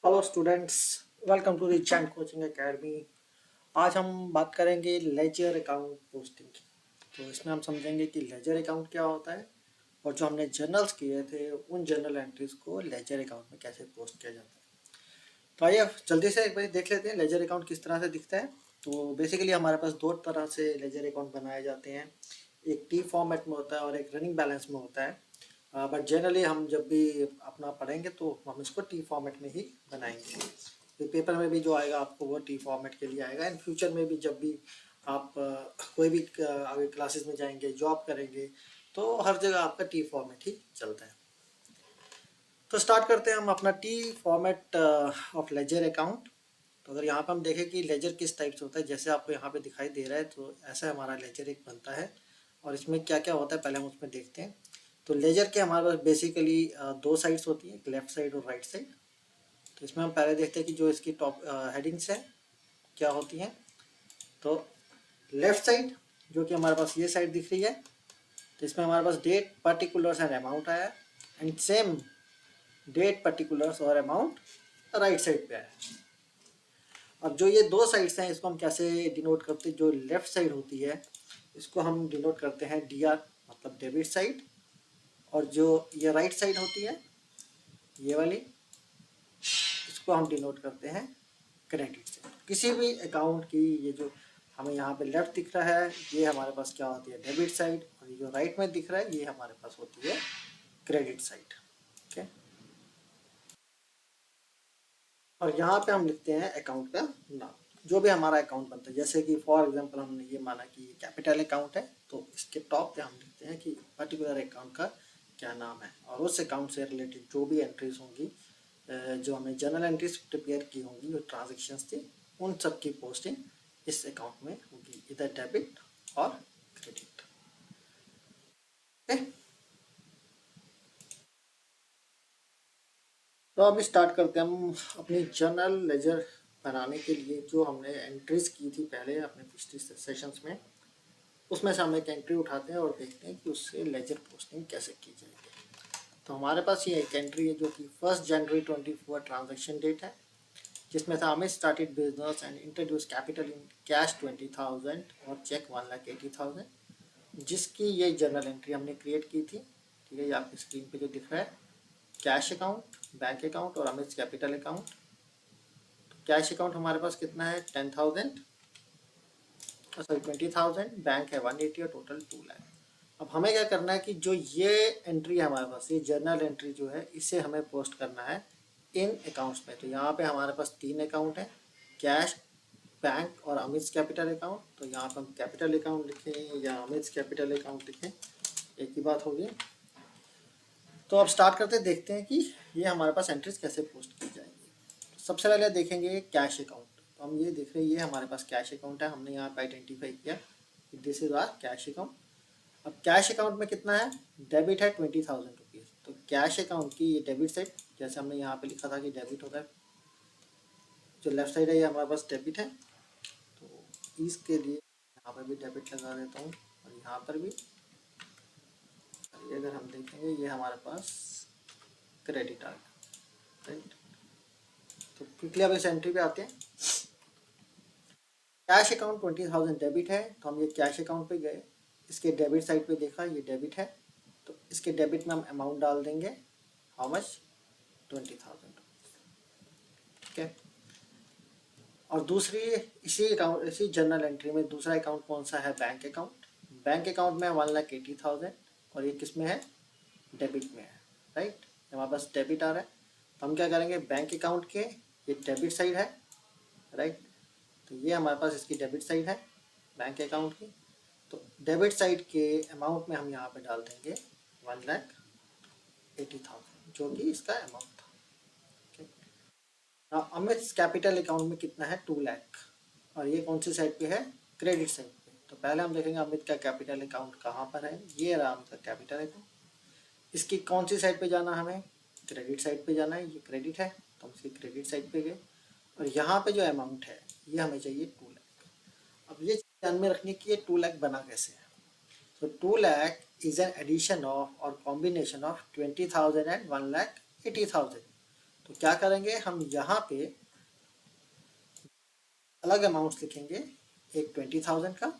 Hello students, welcome to the Chand coaching academy. आज हम बात करेंगे लेजर अकाउंट पोस्टिंग की। तो इसमें हम समझेंगे कि लेजर अकाउंट क्या होता है और जो हमने जर्नल्स किए थे उन जर्नल एंट्रीज को लेजर अकाउंट में कैसे पोस्ट किया जाता है। तो आइए जल्दी से एक बार देख लेते हैं लेजर अकाउंट किस तरह से दिखता है। तो बेसिकली हमारे पास दो तरह से लेजर अकाउंट बनाए जाते हैं। एक टी फॉर्मेट में होता है और एक रनिंग बैलेंस में होता है। बट जनरली हम जब भी अपना पढ़ेंगे तो हम इसको टी फॉर्मेट में ही बनाएंगे। तो पेपर में भी जो आएगा आपको वो टी फॉर्मेट के लिए आएगा। इन फ्यूचर में भी जब भी आप कोई भी आगे क्लासेस में जाएंगे, जॉब करेंगे, तो हर जगह आपका टी फॉर्मेट ही चलता है। तो स्टार्ट करते हैं हम अपना T format of ledger account. तो अगर यहाँ पे हम देखें कि लेजर किस टाइप से होता है, जैसे आपको यहाँ पे दिखाई दे रहा है, तो ऐसा हमारा लेजर एक बनता है। और इसमें क्या क्या होता है पहले हम उसमें देखते हैं। तो लेजर के हमारे पास बेसिकली दो साइड्स होती हैं, एक लेफ्ट साइड और राइट साइड। तो इसमें हम पहले देखते हैं कि जो इसकी टॉप हेडिंग्स है क्या होती हैं। तो लेफ्ट साइड जो कि हमारे पास ये साइड दिख रही है, तो इसमें हमारे पास डेट, पर्टिकुलर्स एंड अमाउंट आया। एंड सेम डेट, पर्टिकुलर्स और अमाउंट राइट साइड पे आया। अब जो ये दो साइड्स हैं इसको हम कैसे डिनोट करते हैं। जो लेफ्ट साइड होती है इसको हम डिनोट करते हैं डीआर, मतलब डेबिट साइड। और जो ये राइट साइड होती है ये वाली, इसको हम डिनोट करते हैं क्रेडिट साइड। किसी भी अकाउंट की ये जो हमें यहाँ पे लेफ्ट दिख रहा है ये हमारे पास क्या होती है, डेबिट साइड। और ये जो राइट में दिख रहा है ये हमारे पास होती है क्रेडिट साइड। ओके, और यहाँ पे हम लिखते हैं अकाउंट का नाम। जो भी हमारा अकाउंट बनता है, जैसे कि फॉर एग्जांपल हमने ये माना कि ये कैपिटल अकाउंट है, तो इसके टॉप पे हम लिखते हैं कि पर्टिकुलर अकाउंट का क्या नाम है। और उस अकाउंट से रिलेटेड जो भी एंट्रीज होंगी, जो हमने जर्नल एंट्रीज प्रिपेयर की होंगी, जो ट्रांजेक्शन्स थी, उन सब की पोस्टिंग इस अकाउंट में होगी, इधर डेबिट और क्रेडिट। ओके, तो अब स्टार्ट करते हैं हम अपनी जर्नल लेजर बनाने के लिए। जो हमने एंट्रीज की थी पहले अपने पिछले सेशंस में, उसमें से हम एक एंट्री उठाते हैं और देखते हैं कि उससे लेजर पोस्टिंग कैसे की जाएगी। तो हमारे पास ये एक एंट्री है जो कि 1 जनवरी 24 ट्रांजेक्शन डेट है, जिसमें था Amit started business and introduce capital in cash 20,000 और चेक 1,80,000, जिसकी ये जर्नल एंट्री हमने क्रिएट की थी। ठीक है, ये आपकी स्क्रीन पे जो दिख रहा है, कैश अकाउंट, बैंक अकाउंट और अमित कैपिटल अकाउंट। तो कैश अकाउंट हमारे पास कितना है, 10,000, सॉरी 20,000, बैंक है 180 और टोटल 2 लाख। अब हमें क्या करना है कि जो ये एंट्री है हमारे पास, ये जर्नल एंट्री जो है, इसे हमें पोस्ट करना है इन अकाउंट्स में। तो यहाँ पे हमारे पास 3 अकाउंट है, कैश, बैंक और अमित कैपिटल अकाउंट। तो यहाँ पर हम कैपिटल अकाउंट लिखें या अमित कैपिटल अकाउंट लिखें, एक ही बात होगी। तो अब स्टार्ट करते देखते हैं कि ये हमारे पास एंट्रीज कैसे पोस्ट की जाएंगी। सबसे पहले देखेंगे कैश अकाउंट। तो हम ये देख रहे हैं ये हमारे पास कैश अकाउंट है, हमने यहाँ पे आइडेंटिफाई किया this is our cash account. अब कैश अकाउंट में कितना है, डेबिट है 20,000 रुपीज़। तो कैश अकाउंट की ये डेबिट साइड, जैसे हमने यहाँ पे लिखा था कि डेबिट होता है, जो लेफ्ट साइड है ये हमारे पास डेबिट है। तो इसके लिए यहाँ पर भी डेबिट लगा देता हूँ और यहाँ पर भी। ये अगर हम देखेंगे ये हमारे पास क्रेडिट आ गया, राइट। तो क्विकली अब इस एंट्री पे आते हैं। कैश अकाउंट 20,000 डेबिट है, तो हम ये कैश अकाउंट पे गए, इसके डेबिट साइड पे देखा ये डेबिट है, तो इसके डेबिट में हम अमाउंट डाल देंगे, हाउ मच, 20,000। ठीक है, और दूसरी इसी अकाउंट, इसी जर्नल एंट्री में दूसरा अकाउंट कौन सा है, बैंक अकाउंट। बैंक अकाउंट में 1,80,000 और ये किस में है, डेबिट में है, राइट। हमारे पास डेबिट आ रहा है, तो हम क्या करेंगे, बैंक अकाउंट के ये डेबिट साइड है, राइट। तो ये हमारे पास इसकी डेबिट साइड है बैंक अकाउंट की। तो डेबिट साइड के अमाउंट में हम यहाँ पे डाल देंगे 1,80,000, जो कि इसका अमाउंट था। अमित कैपिटल अकाउंट में कितना है, 2 लाख। और ये कौन सी साइड पे है, क्रेडिट साइड पे। तो पहले हम देखेंगे अमित का कैपिटल अकाउंट कहाँ पर है, ये रहा अमित का कैपिटल अकाउंट। इसकी कौन सी साइड पे जाना, हमें क्रेडिट साइड पे जाना है, ये क्रेडिट है तो हम इसकी क्रेडिट साइड पे गए। और यहाँ पे जो अमाउंट है ये हमें चाहिए 2 लाख। अब ये ध्यान में रखने की ये 2 लाख बना कैसे है। तो 2 lakh is an addition of और कॉम्बिनेशन ऑफ 20,000 एंड 1,80,000। तो क्या करेंगे हम यहाँ पे अलग अमाउंट्स लिखेंगे, एक 20,000 का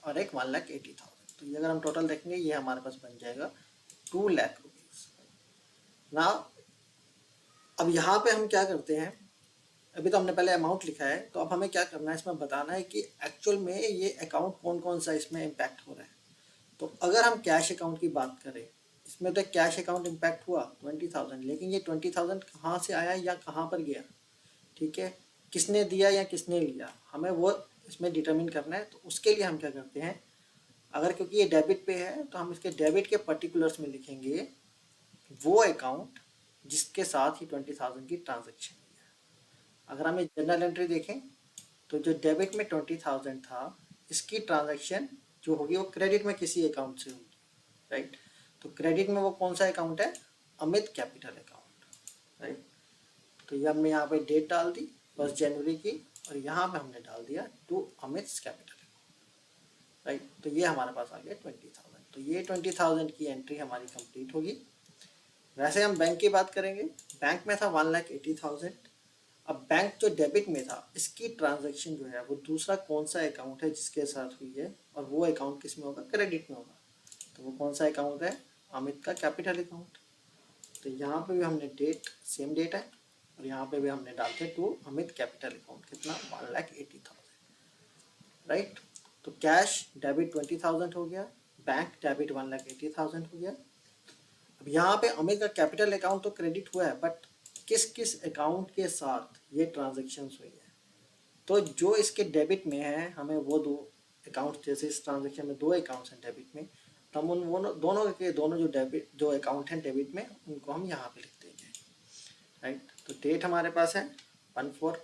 और एक 1,80,000। तो ये अगर हम टोटल देखेंगे ये हमारे पास बन जाएगा 2,00,000 रुपीज़ ना। अब यहाँ पे हम क्या करते हैं, अभी तो हमने पहले अमाउंट लिखा है, तो अब हमें क्या करना है, इसमें बताना है कि एक्चुअल में ये अकाउंट कौन कौन सा इसमें इम्पैक्ट हो रहा है। तो अगर हम कैश अकाउंट की बात करें, इसमें तो कैश अकाउंट इम्पैक्ट हुआ 20,000, लेकिन ये 20,000 कहाँ से आया या कहाँ पर गया, ठीक है, किसने दिया या किसने लिया, हमें वो इसमें डिटरमिन करना है। तो उसके लिए हम क्या करते हैं, अगर क्योंकि ये डेबिट पे है तो हम इसके डेबिट के पर्टिकुलर्स में लिखेंगे वो अकाउंट जिसके साथ ही 20,000 की ट्रांजेक्शन हुई है। अगर हम ये जर्नल एंट्री देखें तो जो डेबिट में 20,000 था, इसकी ट्रांजैक्शन जो होगी वो क्रेडिट में किसी अकाउंट से होगी, राइट। तो क्रेडिट में वो कौन सा अकाउंट है, अमित कैपिटल अकाउंट, राइट। तो ये हमने यहाँ पे डेट डाल दी 1 जनवरी की, और यहाँ पे हमने डाल दिया टू अमित कैपिटल, राइट। तो ये हमारे पास आ गया 20,000। तो ये 20,000 की एंट्री हमारी कंप्लीट होगी। वैसे हम बैंक की बात करेंगे, बैंक में था 1,80,000। अब बैंक जो डेबिट में था, इसकी ट्रांजैक्शन जो है वो दूसरा कौन सा अकाउंट है जिसके साथ हुई है, और वो अकाउंट किस में होगा, क्रेडिट में होगा। तो वो कौन सा अकाउंट है, अमित का कैपिटल अकाउंट। तो यहाँ पे भी हमने डेट सेम डेट है, और यहाँ पे भी हमने डालते टू अमित कैपिटल अकाउंट, कितना 1,80,000, राइट। तो कैश डेबिट 20,000 हो गया, बैंक डेबिट 1,80,000 हो गया। अब यहाँ पे अमित का कैपिटल अकाउंट तो क्रेडिट हुआ है, बट किस किस अकाउंट के साथ ये ट्रांजेक्शन्स हुई है। तो जो इसके डेबिट में है, हमें वो दो अकाउंट, जैसे इस ट्रांजेक्शन में दो अकाउंट्स हैं डेबिट में, तो हम उन दोनों के दोनों जो डेबिट जो अकाउंट हैं डेबिट में, उनको हम यहाँ पे लिख देंगे, राइट। तो डेट हमारे पास है 1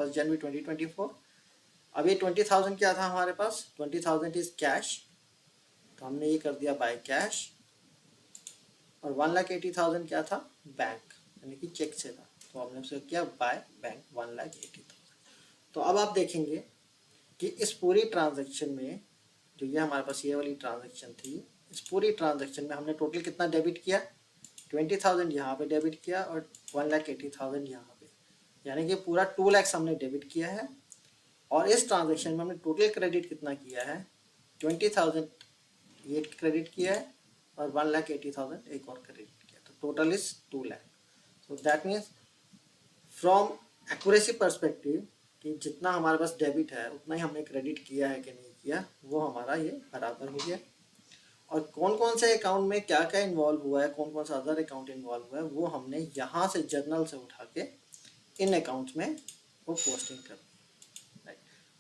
जनवरी 2024। अब ये 20,000 क्या था हमारे पास, 20,000 इज कैश, तो हमने ये कर दिया बाय कैश। और 1,80,000 क्या था, बैंक, यानी कि चेक से था, तो हमने उसे किया बाय बैंक 1,80,000। तो अब आप देखेंगे कि इस पूरी ट्रांजैक्शन में, जो ये हमारे पास ये वाली ट्रांजैक्शन थी, इस पूरी ट्रांजैक्शन में हमने टोटल कितना डेबिट किया, 20,000 यहाँ पे डेबिट किया और 1,80,000 यहाँ पे, यानी कि पूरा 2 लाख हमने डेबिट किया है। और इस ट्रांजैक्शन में हमने टोटल क्रेडिट कितना किया है, 20,000 ये क्रेडिट किया है, और 1,80,000 एक और क्रेडिट किया, तो total is 2 lakh. So that means from accuracy perspective कि जितना हमारे पास डेबिट है उतना ही हमने क्रेडिट किया है कि नहीं किया, वो हमारा ये बराबर हो गया। और कौन कौन से अकाउंट में क्या क्या इन्वॉल्व हुआ है, कौन कौन सा अदर अकाउंट इन्वॉल्व हुआ है, वो हमने यहाँ से जर्नल से उठा के इन अकाउंट्स में वो पोस्टिंग कर दी, राइट।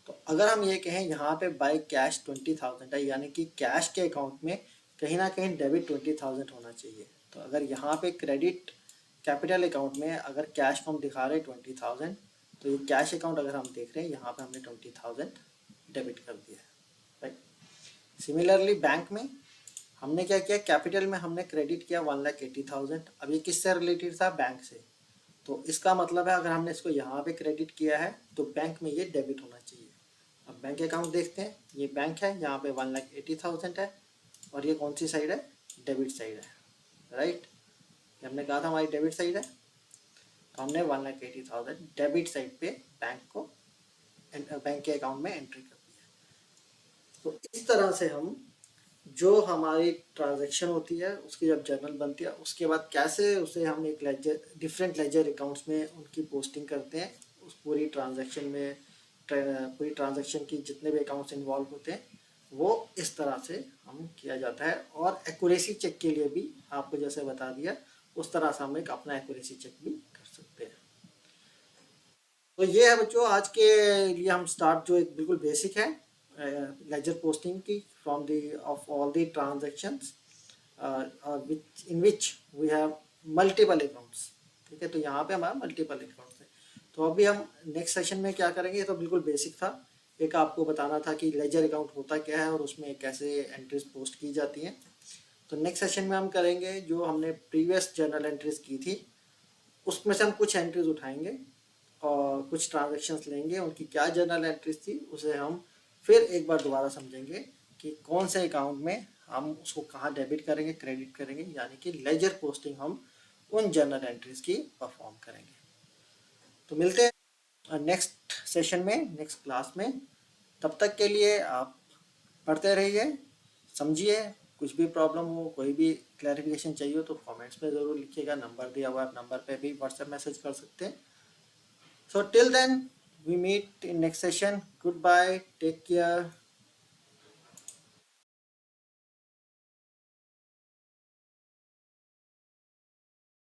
तो अगर हम ये कहें यहाँ पे बाय कैश 20,000 है, यानी कि कैश के अकाउंट में कहीं ना कहीं डेबिट 20,000 होना चाहिए। तो अगर यहाँ पे क्रेडिट कैपिटल अकाउंट में अगर कैश को हम दिखा रहे हैं 20,000, तो ये कैश अकाउंट अगर हम देख रहे हैं यहाँ पे हमने 20,000 डेबिट कर दिया है, राइट। सिमिलरली बैंक में हमने क्या किया, कैपिटल में हमने क्रेडिट किया 1,80,000। अब ये किससे रिलेटेड था, बैंक से। तो इसका मतलब है अगर हमने इसको यहाँ पे क्रेडिट किया है तो बैंक में ये डेबिट होना चाहिए। अब बैंक अकाउंट देखते हैं, ये बैंक है, यहाँ पे 1,80,000 है, और ये कौन सी साइड है, डेबिट साइड है, राइट। हमने कहा था हमारी डेबिट साइड है, तो हमने 1,80,000 डेबिट साइड पे बैंक को बैंक के अकाउंट में एंट्री कर दी है। तो इस तरह से हम जो हमारी ट्रांजैक्शन होती है उसकी जब जर्नल बनती है, उसके बाद कैसे उसे हम एक लेजर, डिफरेंट लेजर अकाउंट्स में उनकी पोस्टिंग करते हैं, उस पूरी ट्रांजैक्शन में पूरी ट्रांजैक्शन की जितने भी अकाउंट्स इन्वॉल्व होते हैं वो इस तरह से हम किया जाता है। और एक्यूरेसी चेक के लिए भी आपको जैसे बता दिया, उस तरह से हम एक अपना एक्यूरेसी चेक भी कर सकते हैं। तो ये है बच्चों आज के लिए हम स्टार्ट, जो एक बिल्कुल बेसिक है लेजर पोस्टिंग की, from the of all the transactions in which we have multiple accounts, ठीक है। तो यहाँ पे हमारा मल्टीपल अकाउंट्स है। तो अभी हम नेक्स्ट सेशन में क्या करेंगे, ये तो बिल्कुल बेसिक था, एक आपको बताना था कि लेजर अकाउंट होता क्या है और उसमें कैसे एंट्रीज पोस्ट की जाती हैं। तो नेक्स्ट सेशन में हम करेंगे जो हमने प्रीवियस जर्नल एंट्रीज की थी उसमें से हम कुछ एंट्रीज उठाएंगे और कुछ ट्रांजैक्शंस लेंगे, उनकी क्या जर्नल एंट्रीज थी उसे हम फिर एक बार दोबारा समझेंगे कि कौन से अकाउंट में हम उसको कहाँ डेबिट करेंगे, क्रेडिट करेंगे, यानी कि लेजर पोस्टिंग हम उन जर्नल एंट्रीज की परफॉर्म करेंगे। तो मिलते हैं नेक्स्ट सेशन में, नेक्स्ट क्लास में। तब तक के लिए आप पढ़ते रहिए, समझिए। कुछ भी प्रॉब्लम हो, कोई भी क्लैरिफिकेशन चाहिए हो तो कमेंट्स में ज़रूर लिखिएगा। नंबर दिया हुआ है, नंबर पे भी व्हाट्सएप मैसेज कर सकते हैं। So till then we meet in next session. Good bye, take care.